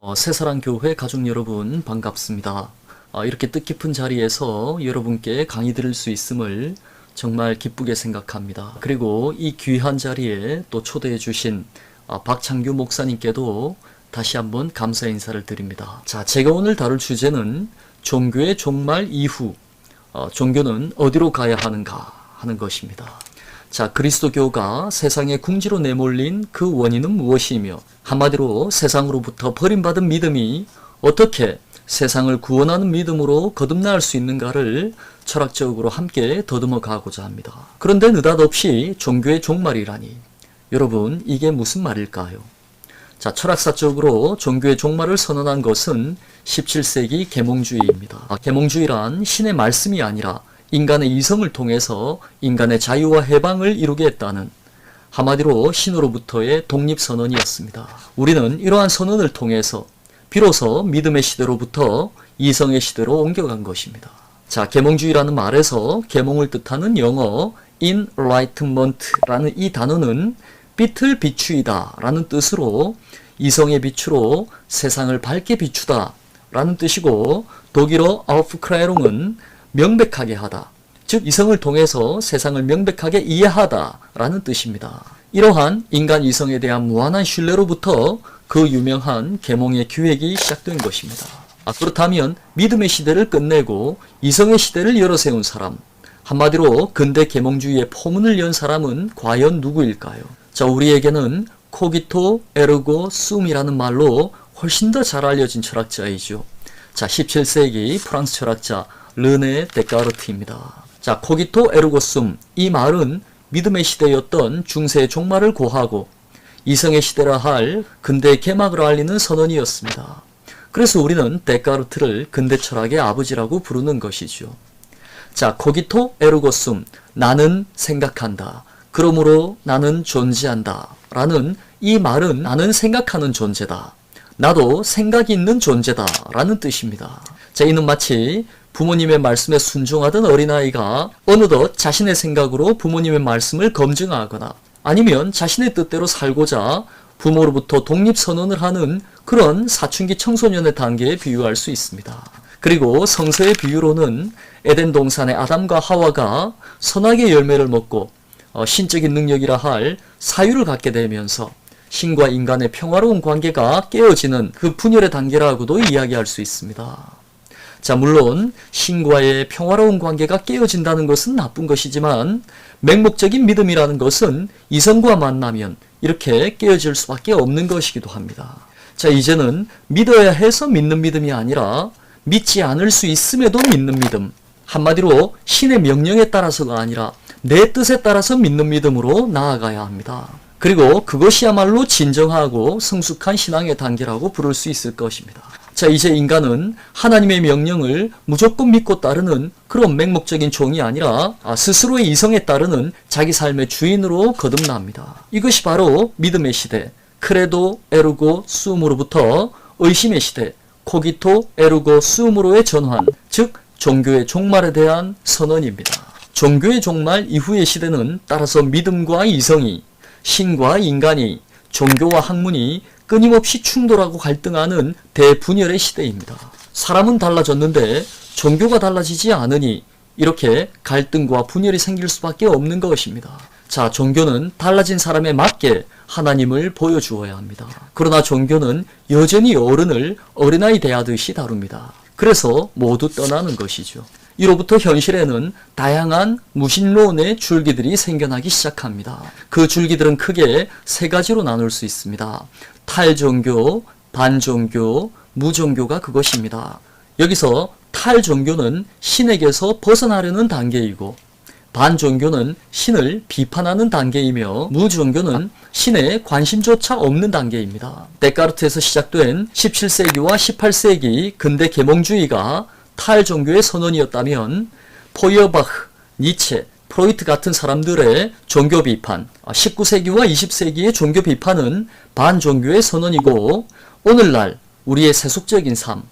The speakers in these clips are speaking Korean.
새사랑교회 가족 여러분 반갑습니다. 이렇게 뜻깊은 자리에서 여러분께 강의 드릴 수 있음을 정말 기쁘게 생각합니다. 그리고 이 귀한 자리에 또 초대해 주신 박창규 목사님께도 다시 한번 감사 인사를 드립니다. 자, 제가 오늘 다룰 주제는 종교의 종말 이후 종교는 어디로 가야 하는가 하는 것입니다. 자, 그리스도교가 세상의 궁지로 내몰린 그 원인은 무엇이며 한마디로 세상으로부터 버림받은 믿음이 어떻게 세상을 구원하는 믿음으로 거듭날 수 있는가를 철학적으로 함께 더듬어 가고자 합니다. 그런데 느닷없이 종교의 종말이라니, 여러분 이게 무슨 말일까요? 자, 철학사적으로 종교의 종말을 선언한 것은 17세기 계몽주의입니다. 계몽주의란 신의 말씀이 아니라 인간의 이성을 통해서 인간의 자유와 해방을 이루게 했다는, 한마디로 신으로부터의 독립선언이었습니다. 우리는 이러한 선언을 통해서 비로소 믿음의 시대로부터 이성의 시대로 옮겨간 것입니다. 자, 계몽주의라는 말에서 계몽을 뜻하는 영어 enlightenment라는 이 단어는 빛을 비추이다 라는 뜻으로 이성의 빛으로 세상을 밝게 비추다 라는 뜻이고, 독일어 aufklärung은 명백하게 하다, 즉 이성을 통해서 세상을 명백하게 이해하다 라는 뜻입니다. 이러한 인간 이성에 대한 무한한 신뢰로부터 그 유명한 계몽의 기획이 시작된 것입니다. 그렇다면 믿음의 시대를 끝내고 이성의 시대를 열어세운 사람, 한마디로 근대 계몽주의의 포문을 연 사람은 과연 누구일까요? 자, 우리에게는 코기토 에르고 숨이라는 말로 훨씬 더 잘 알려진 철학자이죠. 자, 17세기 프랑스 철학자 르네 데카르트입니다. 자, 코기토 에르고 숨, 이 말은 믿음의 시대였던 중세의 종말을 고하고 이성의 시대라 할 근대의 개막을 알리는 선언이었습니다. 그래서 우리는 데카르트를 근대 철학의 아버지라고 부르는 것이죠. 자, 코기토 에르고 숨, 나는 생각한다, 그러므로 나는 존재한다 라는 이 말은 나는 생각하는 존재다, 나도 생각이 있는 존재다 라는 뜻입니다. 자, 이는 마치 부모님의 말씀에 순종하던 어린아이가 어느덧 자신의 생각으로 부모님의 말씀을 검증하거나 아니면 자신의 뜻대로 살고자 부모로부터 독립선언을 하는 그런 사춘기 청소년의 단계에 비유할 수 있습니다. 그리고 성서의 비유로는 에덴 동산의 아담과 하와가 선악의 열매를 먹고 신적인 능력이라 할 사유를 갖게 되면서 신과 인간의 평화로운 관계가 깨어지는 그 분열의 단계라고도 이야기할 수 있습니다. 자, 물론 신과의 평화로운 관계가 깨어진다는 것은 나쁜 것이지만 맹목적인 믿음이라는 것은 이성과 만나면 이렇게 깨어질 수밖에 없는 것이기도 합니다. 자, 이제는 믿어야 해서 믿는 믿음이 아니라 믿지 않을 수 있음에도 믿는 믿음, 한마디로 신의 명령에 따라서가 아니라 내 뜻에 따라서 믿는 믿음으로 나아가야 합니다. 그리고 그것이야말로 진정하고 성숙한 신앙의 단계라고 부를 수 있을 것입니다. 자, 이제 인간은 하나님의 명령을 무조건 믿고 따르는 그런 맹목적인 종이 아니라 스스로의 이성에 따르는 자기 삶의 주인으로 거듭납니다. 이것이 바로 믿음의 시대, 크레도 에르고 숨으로부터 의심의 시대, 코기토 에르고 숨으로의 전환, 즉 종교의 종말에 대한 선언입니다. 종교의 종말 이후의 시대는 따라서 믿음과 이성이, 신과 인간이, 종교와 학문이 끊임없이 충돌하고 갈등하는 대분열의 시대입니다. 사람은 달라졌는데 종교가 달라지지 않으니 이렇게 갈등과 분열이 생길 수밖에 없는 것입니다. 자, 종교는 달라진 사람에 맞게 하나님을 보여주어야 합니다. 그러나 종교는 여전히 어른을 어린아이 대하듯이 다룹니다. 그래서 모두 떠나는 것이죠. 이로부터 현실에는 다양한 무신론의 줄기들이 생겨나기 시작합니다. 그 줄기들은 크게 세 가지로 나눌 수 있습니다. 탈종교, 반종교, 무종교가 그것입니다. 여기서 탈종교는 신에게서 벗어나려는 단계이고, 반종교는 신을 비판하는 단계이며, 무종교는 신에 관심조차 없는 단계입니다. 데카르트에서 시작된 17세기와 18세기 근대 계몽주의가 탈종교의 선언이었다면 포이어바흐, 니체, 프로이트 같은 사람들의 종교 비판, 19세기와 20세기의 종교 비판은 반종교의 선언이고, 오늘날 우리의 세속적인 삶,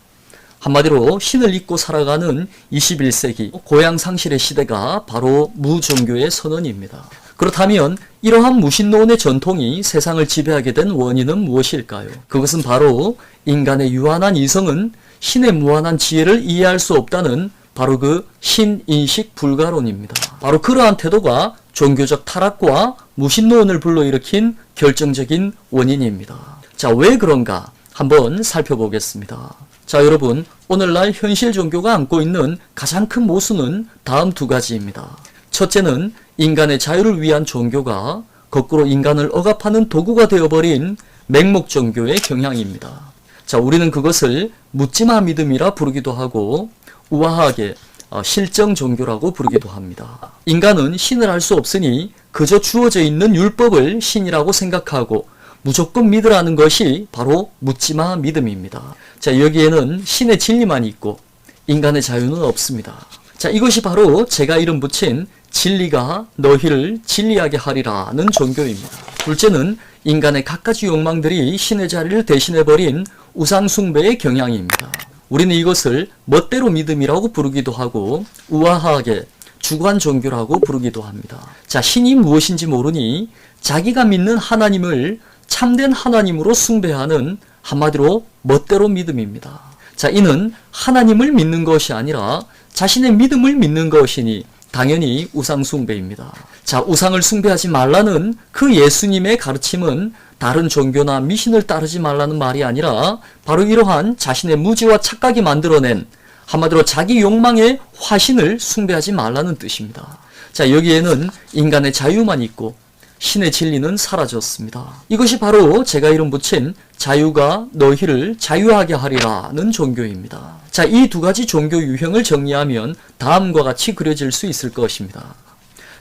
한마디로 신을 잊고 살아가는 21세기 고향 상실의 시대가 바로 무종교의 선언입니다. 그렇다면 이러한 무신론의 전통이 세상을 지배하게 된 원인은 무엇일까요? 그것은 바로 인간의 유한한 이성은 신의 무한한 지혜를 이해할 수 없다는 바로 그 신인식 불가론입니다. 바로 그러한 태도가 종교적 타락과 무신론을 불러일으킨 결정적인 원인입니다. 자, 왜 그런가 한번 살펴보겠습니다. 자, 여러분, 오늘날 현실 종교가 안고 있는 가장 큰 모순은 다음 두 가지입니다. 첫째는 인간의 자유를 위한 종교가 거꾸로 인간을 억압하는 도구가 되어버린 맹목 종교의 경향입니다. 자, 우리는 그것을 묻지마 믿음이라 부르기도 하고 우아하게 실정 종교라고 부르기도 합니다. 인간은 신을 알 수 없으니 그저 주어져 있는 율법을 신이라고 생각하고 무조건 믿으라는 것이 바로 묻지마 믿음입니다. 자, 여기에는 신의 진리만 있고 인간의 자유는 없습니다. 자, 이것이 바로 제가 이름 붙인 진리가 너희를 진리하게 하리라는 종교입니다. 둘째는 인간의 갖가지 욕망들이 신의 자리를 대신해버린 우상숭배의 경향입니다. 우리는 이것을 멋대로 믿음이라고 부르기도 하고 우아하게 주관 종교라고 부르기도 합니다. 자, 신이 무엇인지 모르니 자기가 믿는 하나님을 참된 하나님으로 숭배하는 한마디로 멋대로 믿음입니다. 자, 이는 하나님을 믿는 것이 아니라 자신의 믿음을 믿는 것이니 당연히 우상 숭배입니다. 자, 우상을 숭배하지 말라는 그 예수님의 가르침은 다른 종교나 미신을 따르지 말라는 말이 아니라 바로 이러한 자신의 무지와 착각이 만들어낸 한마디로 자기 욕망의 화신을 숭배하지 말라는 뜻입니다. 자, 여기에는 인간의 자유만 있고 신의 진리는 사라졌습니다. 이것이 바로 제가 이름 붙인 자유가 너희를 자유하게 하리라는 종교입니다. 자, 이 두 가지 종교 유형을 정리하면 다음과 같이 그려질 수 있을 것입니다.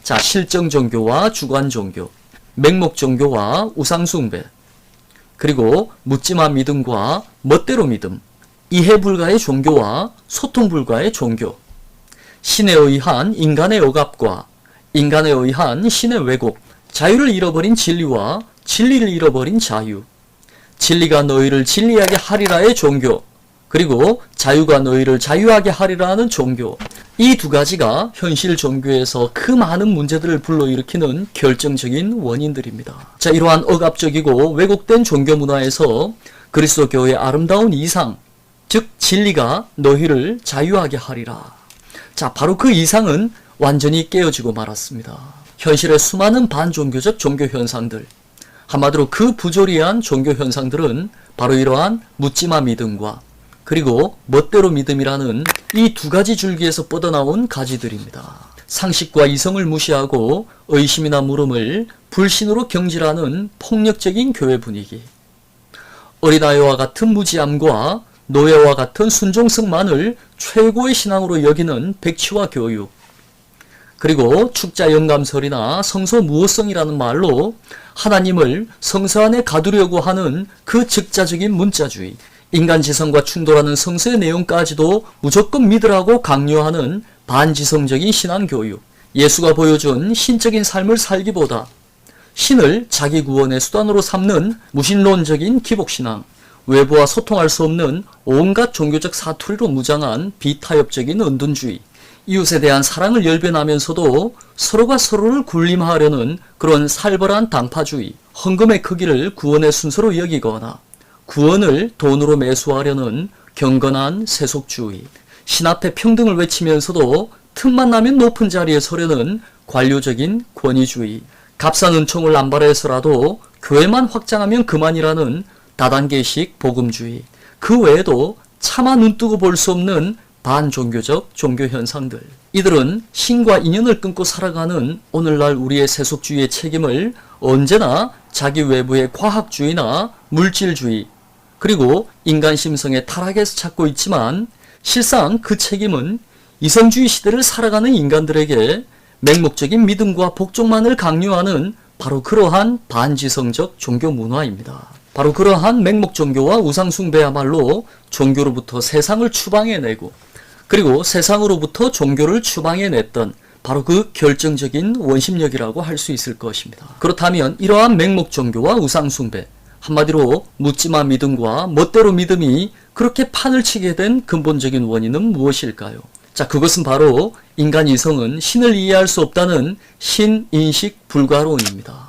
자, 실정 종교와 주관 종교, 맹목 종교와 우상 숭배, 그리고 묻지마 믿음과 멋대로 믿음, 이해 불가의 종교와 소통 불가의 종교, 신에 의한 인간의 억압과 인간에 의한 신의 왜곡, 자유를 잃어버린 진리와 진리를 잃어버린 자유, 진리가 너희를 진리하게 하리라의 종교, 그리고 자유가 너희를 자유하게 하리라는 종교, 이 두 가지가 현실 종교에서 그 많은 문제들을 불러일으키는 결정적인 원인들입니다. 자, 이러한 억압적이고 왜곡된 종교 문화에서 그리스도교의 아름다운 이상, 즉 진리가 너희를 자유하게 하리라. 자, 바로 그 이상은 완전히 깨어지고 말았습니다. 현실의 수많은 반종교적 종교 현상들, 한마디로 그 부조리한 종교 현상들은 바로 이러한 묻지마 믿음과 그리고 멋대로 믿음이라는 이 두 가지 줄기에서 뻗어나온 가지들입니다. 상식과 이성을 무시하고 의심이나 물음을 불신으로 경질하는 폭력적인 교회 분위기, 어린아이와 같은 무지함과 노예와 같은 순종성만을 최고의 신앙으로 여기는 백치와 교육, 그리고 축자 영감설이나 성서 무호성이라는 말로 하나님을 성서 안에 가두려고 하는 그 즉자적인 문자주의, 인간지성과 충돌하는 성서의 내용까지도 무조건 믿으라고 강요하는 반지성적인 신앙교육, 예수가 보여준 신적인 삶을 살기보다 신을 자기 구원의 수단으로 삼는 무신론적인 기복신앙, 외부와 소통할 수 없는 온갖 종교적 사투리로 무장한 비타협적인 은둔주의, 이웃에 대한 사랑을 열변하면서도 서로가 서로를 군림하려는 그런 살벌한 당파주의, 헌금의 크기를 구원의 순서로 여기거나 구원을 돈으로 매수하려는 경건한 세속주의, 신 앞에 평등을 외치면서도 틈만 나면 높은 자리에 서려는 관료적인 권위주의, 값싼 은총을 남발해서라도 교회만 확장하면 그만이라는 다단계식 복음주의, 그 외에도 차마 눈뜨고 볼 수 없는 반종교적 종교 현상들, 이들은 신과 인연을 끊고 살아가는 오늘날 우리의 세속주의의 책임을 언제나 자기 외부의 과학주의나 물질주의, 그리고 인간 심성의 타락에서 찾고 있지만 실상 그 책임은 이성주의 시대를 살아가는 인간들에게 맹목적인 믿음과 복종만을 강요하는 바로 그러한 반지성적 종교 문화입니다. 바로 그러한 맹목 종교와 우상 숭배야말로 종교로부터 세상을 추방해내고 그리고 세상으로부터 종교를 추방해냈던 바로 그 결정적인 원심력이라고 할 수 있을 것입니다. 그렇다면 이러한 맹목 종교와 우상 숭배, 한마디로 묻지마 믿음과 멋대로 믿음이 그렇게 판을 치게 된 근본적인 원인은 무엇일까요? 자, 그것은 바로 인간 이성은 신을 이해할 수 없다는 신인식 불가론입니다.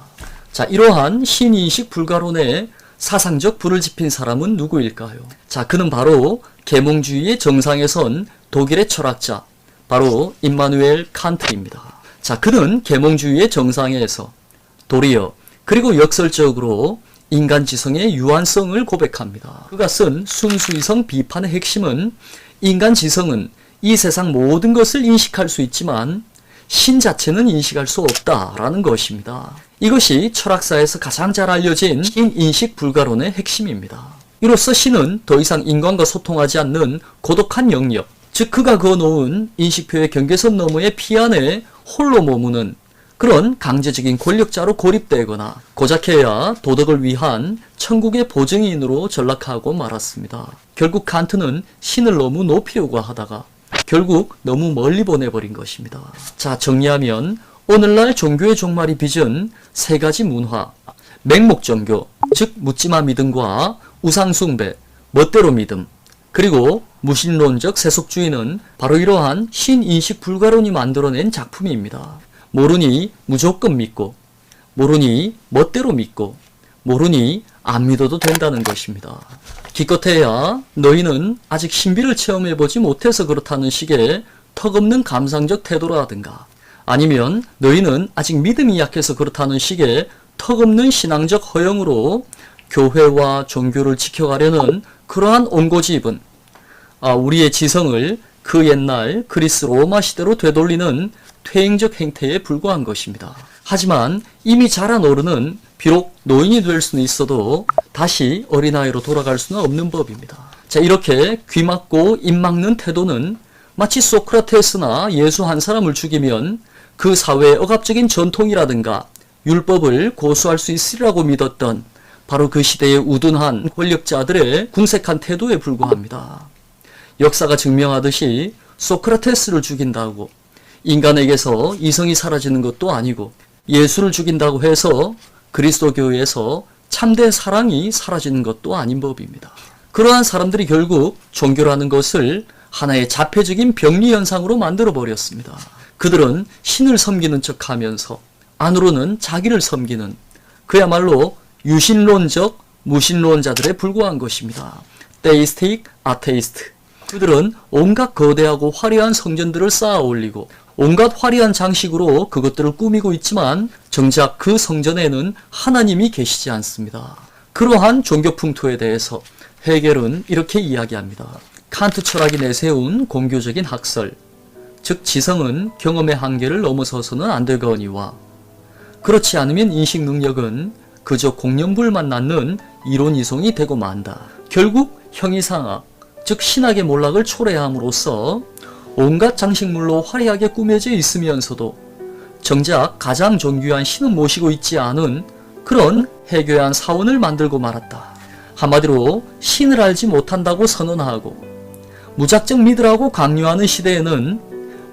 자, 이러한 신인식 불가론에 사상적 불을 지핀 사람은 누구일까요? 자, 그는 바로 계몽주의의 정상에 선 독일의 철학자, 바로 임마누엘 칸트입니다. 자, 그는 계몽주의의 정상에서 도리어 그리고 역설적으로 인간 지성의 유한성을 고백합니다. 그가 쓴 순수이성 비판의 핵심은 인간 지성은 이 세상 모든 것을 인식할 수 있지만 신 자체는 인식할 수 없다라는 것입니다. 이것이 철학사에서 가장 잘 알려진 신인식 불가론의 핵심입니다. 이로써 신은 더 이상 인간과 소통하지 않는 고독한 영역, 즉 그가 그어놓은 인식표의 경계선 너머의 피 안에 홀로 머무는 그런 강제적인 권력자로 고립되거나 고작해야 도덕을 위한 천국의 보증인으로 전락하고 말았습니다. 결국 칸트는 신을 너무 높이려고 하다가 결국 너무 멀리 보내버린 것입니다. 자, 정리하면 오늘날 종교의 종말이 빚은 세 가지 문화, 맹목종교, 즉 묻지마 믿음과 우상숭배, 멋대로 믿음, 그리고 무신론적 세속주의는 바로 이러한 신인식 불가론이 만들어낸 작품입니다. 모르니 무조건 믿고, 모르니 멋대로 믿고, 모르니 안 믿어도 된다는 것입니다. 기껏해야 너희는 아직 신비를 체험해보지 못해서 그렇다는 식의 턱없는 감상적 태도라든가, 아니면 너희는 아직 믿음이 약해서 그렇다는 식의 턱없는 신앙적 허영으로 교회와 종교를 지켜가려는 그러한 온고집은 우리의 지성을 그 옛날 그리스 로마 시대로 되돌리는 퇴행적 행태에 불과한 것입니다. 하지만 이미 자란 어른은 비록 노인이 될 수는 있어도 다시 어린아이로 돌아갈 수는 없는 법입니다. 자, 이렇게 귀 막고 입 막는 태도는 마치 소크라테스나 예수 한 사람을 죽이면 그 사회의 억압적인 전통이라든가 율법을 고수할 수 있으리라고 믿었던 바로 그 시대의 우둔한 권력자들의 궁색한 태도에 불과합니다. 역사가 증명하듯이 소크라테스를 죽인다고 인간에게서 이성이 사라지는 것도 아니고 예수를 죽인다고 해서 그리스도교에서 참된 사랑이 사라지는 것도 아닌 법입니다. 그러한 사람들이 결국 종교라는 것을 하나의 자폐적인 병리 현상으로 만들어 버렸습니다. 그들은 신을 섬기는 척하면서 안으로는 자기를 섬기는 그야말로 유신론적 무신론자들에 불과한 것입니다. 데이스틱 아테이스트. 그들은 온갖 거대하고 화려한 성전들을 쌓아 올리고 온갖 화려한 장식으로 그것들을 꾸미고 있지만 정작 그 성전에는 하나님이 계시지 않습니다. 그러한 종교 풍토에 대해서 헤겔은 이렇게 이야기합니다. 칸트 철학이 내세운 공교적인 학설, 즉 지성은 경험의 한계를 넘어서서는 안 되거니와 그렇지 않으면 인식 능력은 그저 공연불만 낳는 이론 이송이 되고 만다. 결국 형이상학, 즉 신학의 몰락을 초래함으로써 온갖 장식물로 화려하게 꾸며져 있으면서도 정작 가장 존귀한 신은 모시고 있지 않은 그런 해교한 사원을 만들고 말았다. 한마디로 신을 알지 못한다고 선언하고 무작정 믿으라고 강요하는 시대에는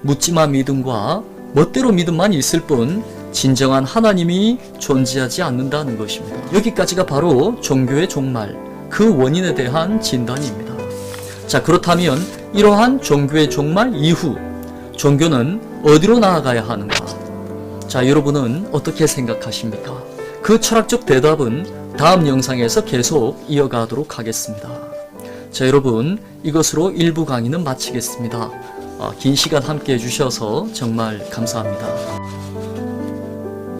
묻지마 믿음과 멋대로 믿음만 있을 뿐 진정한 하나님이 존재하지 않는다는 것입니다. 여기까지가 바로 종교의 종말, 그 원인에 대한 진단입니다. 자, 그렇다면 이러한 종교의 종말 이후 종교는 어디로 나아가야 하는가? 자, 여러분은 어떻게 생각하십니까? 그 철학적 대답은 다음 영상에서 계속 이어가도록 하겠습니다. 자, 여러분, 이것으로 1부 강의는 마치겠습니다. 긴 시간 함께 해주셔서 정말 감사합니다.